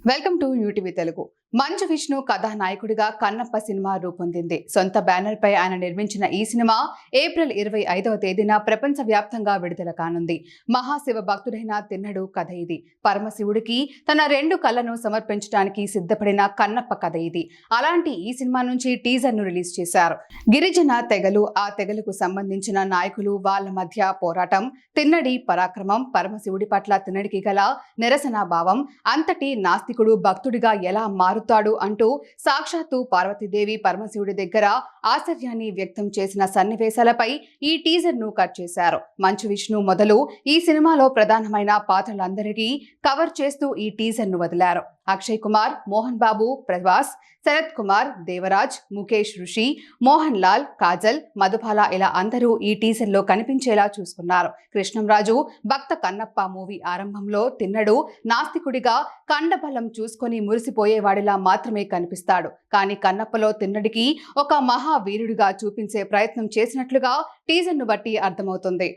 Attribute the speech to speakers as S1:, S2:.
S1: Welcome to UTV Telugu. Manchu Vishnu కథానాయకుడిగా Kannappa cinema రూపొందింది. సొంత banner పై ఆయన నిర్మించిన ఈ సినిమా ఏప్రిల్ 25వ తేదీన ప్రపంచవ్యాప్తంగా విడుదల కానుంది. మహాశివ భక్తుడైన తిన్నడు కథ ఇది. పరమశివుడికి తన రెండు కళ్ళను సమర్పించడానికి సిద్ధపడిన కన్నప్ప కథ ఇది. అలాంటి ఈ సినిమా నుంచి టీజర్ ను రిలీజ్ చేశారు. గిరిజన తెగలు, ఆ తెగలకు సంబంధించిన నాయకులు, వాళ్ళ మధ్య పోరాటం, తిన్నడి పరాక్రమం, పరమశివుడి పట్ల తిన్నడికి గల నిరసన భావం, అంతటి నాస్తికుడు భక్తుడిగా ఎలా మారుతాడు అంటూ సాక్షాత్తు పార్వతీదేవి పరమశివుడి దగ్గర ఆశ్చర్యాన్ని వ్యక్తం చేసిన సన్నివేశాలపై ఈ టీజర్ ను కట్ చేశారు. మంచు విష్ణు మొదలు ఈ సినిమాలో ప్రధానమైన పాత్రలందరికీ కవర్ చేస్తూ ఈ టీజర్ ను వదిలారు. అక్షయ్ కుమార్, మోహన్ బాబు, ప్రభాస్, శరత్ కుమార్, దేవరాజ్, ముఖేష్ ఋషి, మోహన్ లాల్, కాజల్, మధుబాల ఇలా అందరూ ఈ టీజర్ లో కనిపించేలా చూసుకున్నారు. కృష్ణంరాజు భక్త కన్నప్ప మూవీ ఆరంభంలో తిన్నడు నాస్తికుడిగా కండబలం చూసుకొని మురిసిపోయేవాడిలా మాత్రమే కనిపిస్తాడు. కానీ కన్నప్పలో తిన్నడికి ఒక మహావీరుడిగా చూపించే ప్రయత్నం చేసినట్లుగా టీజర్ ను బట్టి అర్థమవుతుంది.